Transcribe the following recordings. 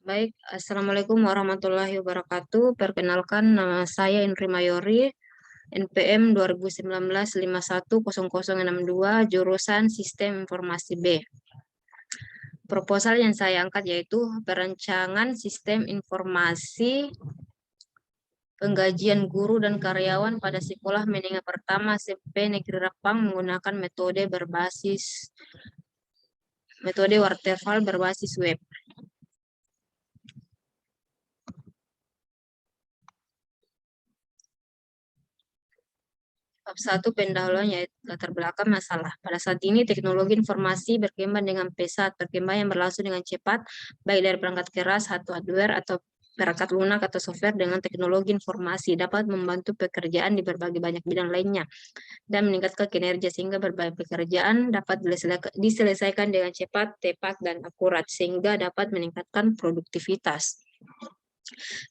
Baik, Assalamualaikum warahmatullahi wabarakatuh. Perkenalkan, nama saya Indri Mayori, NPM 2019 510062, jurusan Sistem Informasi B. Proposal yang saya angkat yaitu perancangan sistem informasi penggajian guru dan karyawan pada sekolah menengah pertama SMP Negeri Rapang menggunakan metode waterfall berbasis web. Bab 1 pendahuluan yaitu latar belakang masalah. Pada saat ini teknologi informasi berkembang dengan pesat, berkembang yang berlangsung dengan cepat, baik dari perangkat keras, hardware atau perangkat lunak atau software dengan teknologi informasi dapat membantu pekerjaan di berbagai banyak bidang lainnya dan meningkatkan kinerja sehingga berbagai pekerjaan dapat diselesaikan dengan cepat, tepat, dan akurat sehingga dapat meningkatkan produktivitas.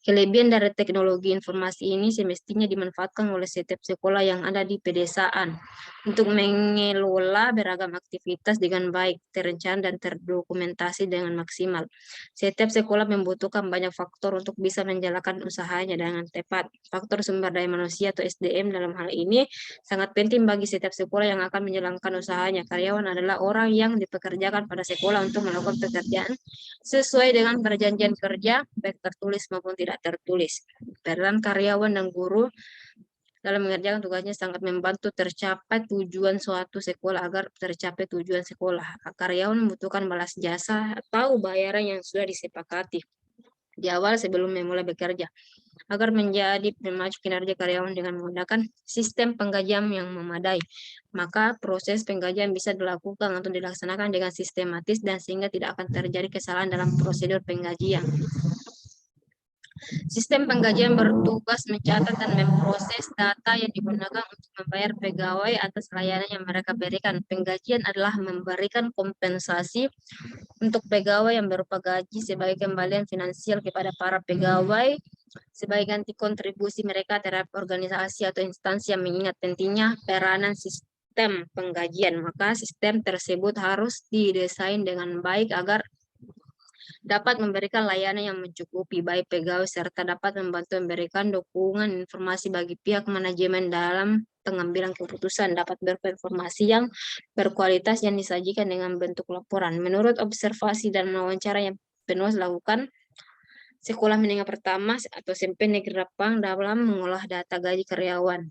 Kelebihan dari teknologi informasi ini semestinya dimanfaatkan oleh setiap sekolah yang ada di pedesaan untuk mengelola beragam aktivitas dengan baik, terencana dan terdokumentasi dengan maksimal. Setiap sekolah membutuhkan banyak faktor untuk bisa menjalankan usahanya dengan tepat. Faktor sumber daya manusia atau SDM dalam hal ini sangat penting bagi setiap sekolah yang akan menjalankan usahanya. Karyawan adalah orang yang dipekerjakan pada sekolah untuk melakukan pekerjaan sesuai dengan perjanjian kerja, baik tertulis maupun tidak tertulis. Peran karyawan dan guru dalam mengerjakan tugasnya sangat membantu tercapai tujuan suatu sekolah agar tercapai tujuan sekolah. Karyawan membutuhkan balas jasa atau bayaran yang sudah disepakati di awal sebelum memulai bekerja agar menjadi pemacu kinerja karyawan dengan menggunakan sistem penggajian yang memadai. Maka proses penggajian bisa dilakukan atau dilaksanakan dengan sistematis dan sehingga tidak akan terjadi kesalahan dalam prosedur penggajian. Sistem penggajian bertugas mencatat dan memproses data yang digunakan untuk membayar pegawai atas layanan yang mereka berikan. Penggajian adalah memberikan kompensasi untuk pegawai yang berupa gaji sebagai kembalian finansial kepada para pegawai sebagai ganti kontribusi mereka terhadap organisasi atau instansi yang mengingat pentingnya peranan sistem penggajian. Maka sistem tersebut harus didesain dengan baik agar dapat memberikan layanan yang mencukupi baik pegawai serta dapat membantu memberikan dukungan informasi bagi pihak manajemen dalam pengambilan keputusan, dapat berinformasi yang berkualitas yang disajikan dengan bentuk laporan. Menurut observasi dan wawancara yang penulis lakukan, sekolah menengah pertama atau SMP Negeri Rapang dalam mengolah data gaji karyawan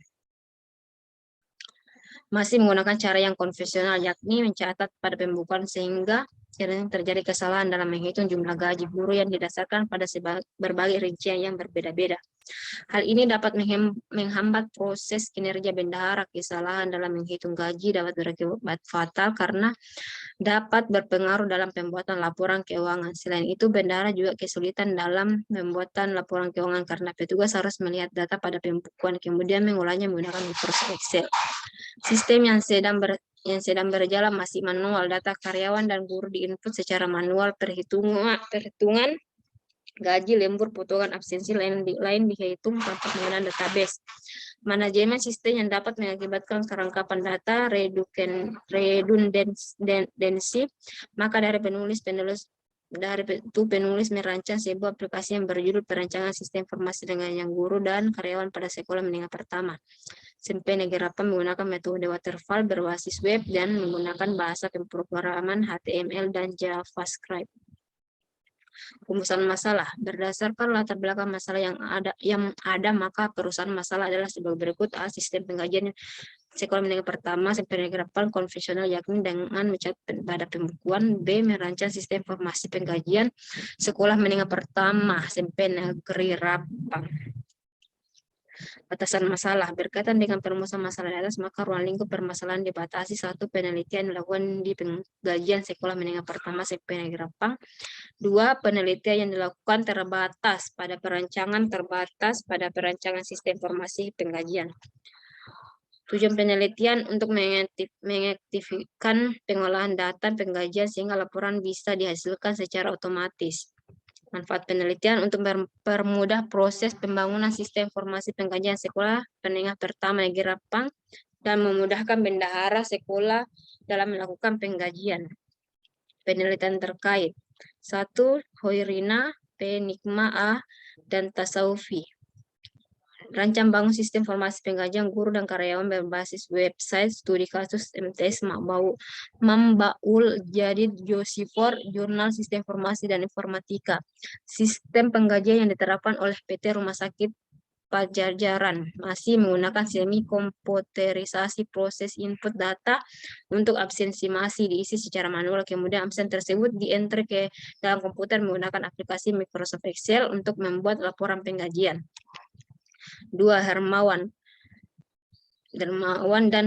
masih menggunakan cara yang konvensional, yakni mencatat pada pembukuan sehingga sering terjadi kesalahan dalam menghitung jumlah gaji guru yang didasarkan pada berbagai rincian yang berbeda-beda. Hal ini dapat menghambat proses kinerja bendahara. Kesalahan dalam menghitung gaji dapat berakibat fatal karena dapat berpengaruh dalam pembuatan laporan keuangan. Selain itu, bendahara juga kesulitan dalam pembuatan laporan keuangan karena petugas harus melihat data pada pembukuan, kemudian mengolahnya menggunakan Microsoft Excel. Sistem yang sedang berjalan masih manual. Data karyawan dan guru diinput secara manual. Perhitungan gaji, lembur, potongan absensi lain dihitung tanpa penggunaan database. Manajemen sistem yang dapat mengakibatkan kerangkapan data, redundancy. Maka dari penulis merancang sebuah aplikasi yang berjudul perancangan sistem informasi dengan yang guru dan karyawan pada sekolah menengah pertama. SMP Negeri Rapang menggunakan metode waterfall berbasis web dan menggunakan bahasa pemrograman HTML dan JavaScript. Rumusan masalah berdasarkan latar belakang masalah yang ada maka perusahaan masalah adalah sebagai berikut. Sistem penggajian sekolah menengah pertama sampai Negeri Rapang konvensional, yakni dengan mencatat pada pembukuan. B. Merancang sistem informasi penggajian sekolah menengah pertama sampai Negeri Rapang. Batasan masalah berkaitan dengan perumusan masalah di atas, maka ruang lingkup permasalahan dibatasi. Satu, penelitian dilakukan di penggajian sekolah menengah pertama SMP Negeri Rapang. Dua, penelitian yang dilakukan terbatas pada perancangan sistem informasi penggajian. Tujuan penelitian untuk mengaktifkan pengolahan data penggajian sehingga laporan bisa dihasilkan secara otomatis. Manfaat penelitian untuk mempermudah proses pembangunan sistem informasi penggajian sekolah menengah pertama Negeri Rapang dan memudahkan bendahara sekolah dalam melakukan penggajian. Penelitian terkait. 1. Hoirina Penikma A, dan Tasawufi. Rancang bangun sistem informasi penggajian guru dan karyawan berbasis website studi kasus MTS Mambaul Jadid Josifor Jurnal Sistem Informasi dan Informatika. Sistem penggajian yang diterapkan oleh PT Rumah Sakit Pajajaran masih menggunakan semi komputerisasi proses input data untuk absensi masih diisi secara manual, kemudian absen tersebut dienter ke dalam komputer menggunakan aplikasi Microsoft Excel untuk membuat laporan penggajian. 2. Hermawan dan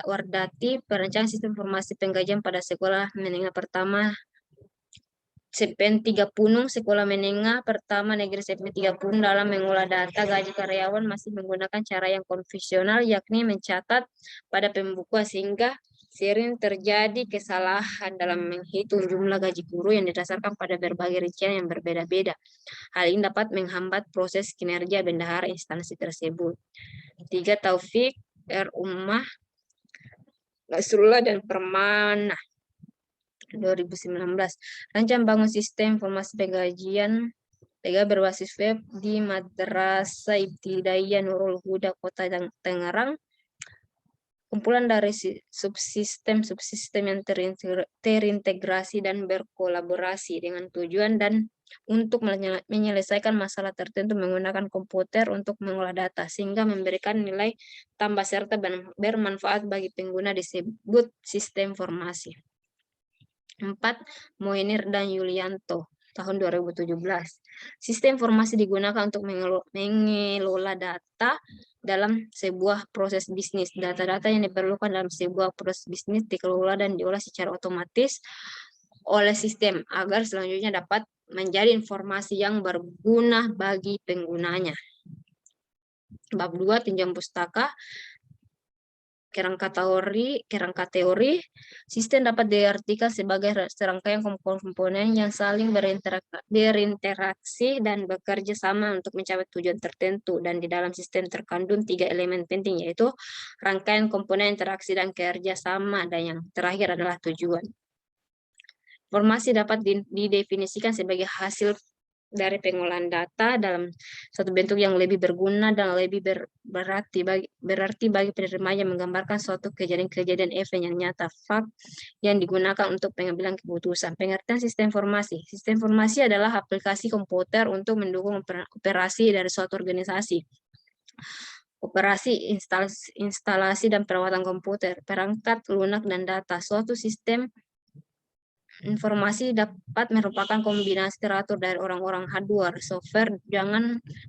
Wardati perancang sistem informasi penggajian pada sekolah menengah pertama CPN 3 Punung, Sekolah Menengah Pertama Negeri CPN 3 Punung dalam mengolah data gaji karyawan masih menggunakan cara yang konvensional, yakni mencatat pada pembukuan, sehingga sering terjadi kesalahan dalam menghitung jumlah gaji guru yang didasarkan pada berbagai rincian yang berbeda-beda. Hal ini dapat menghambat proses kinerja bendahara instansi tersebut. 3. Taufik R. Ummah, Nasrullah, dan Permana 2019. Rancang bangun sistem informasi penggajian berbasis web di Madrasah Ibtidaiyah Nurul Huda Kota Tangerang. Kumpulan dari subsistem yang terintegrasi dan berkolaborasi dengan tujuan dan untuk menyelesaikan masalah tertentu menggunakan komputer untuk mengolah data sehingga memberikan nilai tambah serta bermanfaat bagi pengguna disebut sistem informasi. 4. Moenir dan Yulianto tahun 2017. Sistem informasi digunakan untuk mengelola data dalam sebuah proses bisnis. Data-data yang diperlukan dalam sebuah proses bisnis dikelola dan diolah secara otomatis oleh sistem agar selanjutnya dapat menjadi informasi yang berguna bagi penggunanya. Bab 2. Pinjam pustaka. Kerangka teori, sistem dapat diartikan sebagai serangkaian komponen yang saling berinteraksi dan bekerja sama untuk mencapai tujuan tertentu, dan di dalam sistem terkandung 3 elemen penting, yaitu rangkaian komponen, interaksi, dan kerja sama, dan yang terakhir adalah tujuan. Informasi dapat didefinisikan sebagai hasil dari pengolahan data dalam suatu bentuk yang lebih berguna dan lebih berarti bagi penerima yang menggambarkan suatu kejadian event yang nyata, fakt yang digunakan untuk pengambilan keputusan. Pengertian sistem informasi. Sistem informasi adalah aplikasi komputer untuk mendukung operasi dari suatu organisasi. Operasi, instalasi, dan perawatan komputer, perangkat lunak, dan data. Suatu sistem informasi dapat merupakan kombinasi teratur dari orang-orang hardware, software,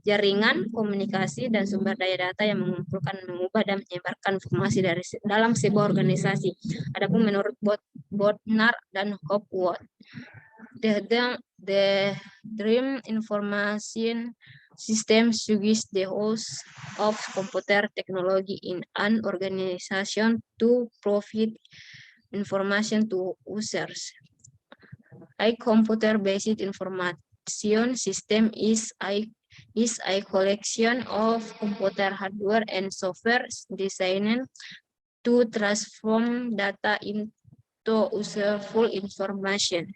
jaringan, komunikasi, dan sumber daya data yang mengumpulkan, mengubah, dan menyebarkan informasi dari dalam sebuah organisasi. Adapun menurut Bodnar dan Hopwood, the Dream Information System suggests the use of computer technology in an organization to provide information to users. A computer-based information system is a collection of computer hardware and software designed to transform data into useful information.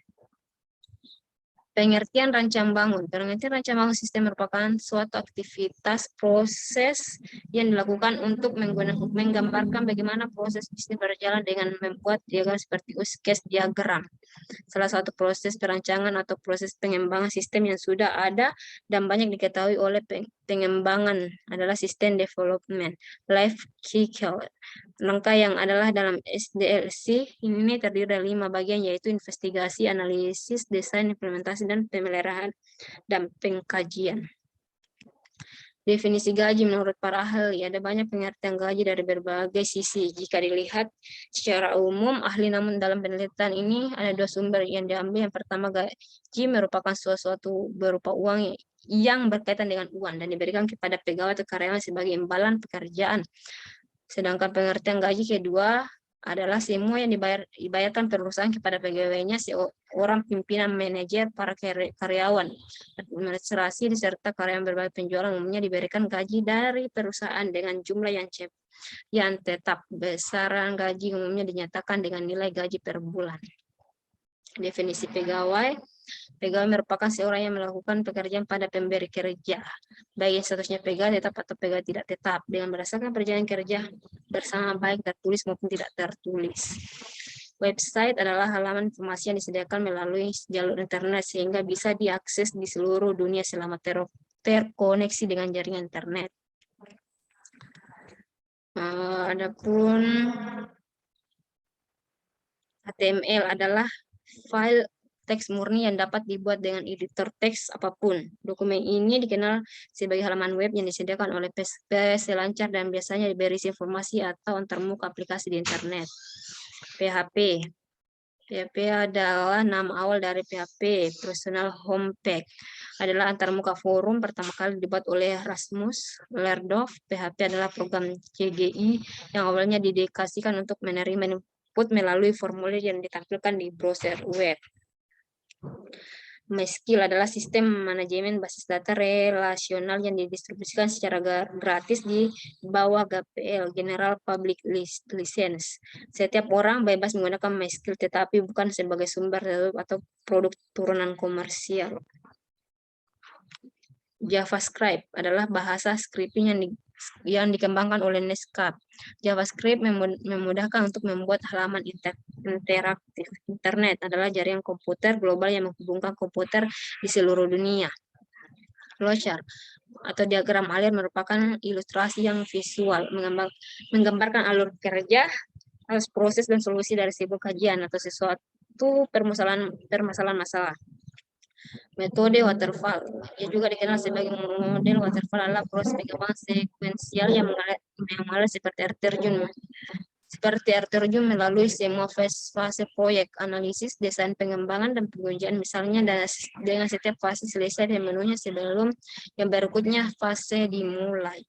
Pengertian rancang bangun. Pengertian rancang bangun sistem merupakan suatu aktivitas proses yang dilakukan untuk menggambarkan bagaimana proses bisnis berjalan dengan membuat diagram seperti use case diagram. Salah satu proses perancangan atau proses pengembangan sistem yang sudah ada dan banyak diketahui oleh pengembangan adalah sistem development life cycle. Langkah yang adalah dalam SDLC ini terdiri dari 5 bagian, yaitu investigasi, analisis, desain, implementasi, dan pemeliharaan dan pengkajian. Definisi gaji menurut para ahli, ada banyak pengertian gaji dari berbagai sisi. Jika dilihat secara umum, ahli, namun dalam penelitian ini ada 2 sumber yang diambil. Yang pertama, gaji merupakan sesuatu berupa uang yang berkaitan dengan uang dan diberikan kepada pegawai atau karyawan sebagai imbalan pekerjaan. Sedangkan pengertian gaji kedua adalah semua yang dibayarkan perusahaan kepada pegawainya, seorang pimpinan, manajer, para karyawan, administrasi, serta karyawan berbagai penjualan umumnya diberikan gaji dari perusahaan dengan jumlah yang tetap. Besaran gaji umumnya dinyatakan dengan nilai gaji per bulan. Definisi pegawai. Pegawai merupakan seorang yang melakukan pekerjaan pada pemberi kerja, baik yang statusnya pegawai tetap atau pegawai tidak tetap, dengan berdasarkan perjanjian kerja bersama baik tertulis maupun tidak tertulis. Website adalah halaman informasi yang disediakan melalui jalur internet sehingga bisa diakses di seluruh dunia selama terkoneksi dengan jaringan internet. Adapun HTML adalah file teks murni yang dapat dibuat dengan editor teks apapun. Dokumen ini dikenal sebagai halaman web yang disediakan oleh peselancar dan biasanya berisi informasi atau antarmuka aplikasi di internet. PHP. PHP adalah nama awal dari PHP, Personal Home Page. Adalah antarmuka forum pertama kali dibuat oleh Rasmus Lerdorf. PHP adalah program CGI yang awalnya didedikasikan untuk menerima input melalui formulir yang ditampilkan di browser web. MySQL adalah sistem manajemen basis data relasional yang didistribusikan secara gratis di bawah GPL, General Public License. Setiap orang bebas menggunakan MySQL, tetapi bukan sebagai sumber data atau produk turunan komersial. JavaScript adalah bahasa scripting yang dikembangkan oleh Netscape. JavaScript memudahkan untuk membuat halaman interaktif. Internet adalah jaringan komputer global yang menghubungkan komputer di seluruh dunia. Flowchart atau diagram alir merupakan ilustrasi yang visual, menggambarkan alur kerja, proses dan solusi dari sebuah kajian atau sesuatu permasalahan masalah. Metode waterfall, yang juga dikenal sebagai model waterfall, adalah proses pengembangan sekuensial yang mengalir seperti air terjun melalui semua fase proyek, analisis, desain pengembangan, dan pengujian. Misalnya dengan setiap fase selesai dan menunya sebelum yang berikutnya fase dimulai.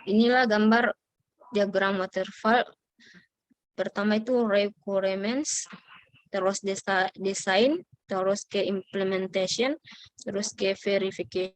Inilah gambar diagram waterfall. Pertama itu requirements, terus desain, terus ke implementation, terus ke verification.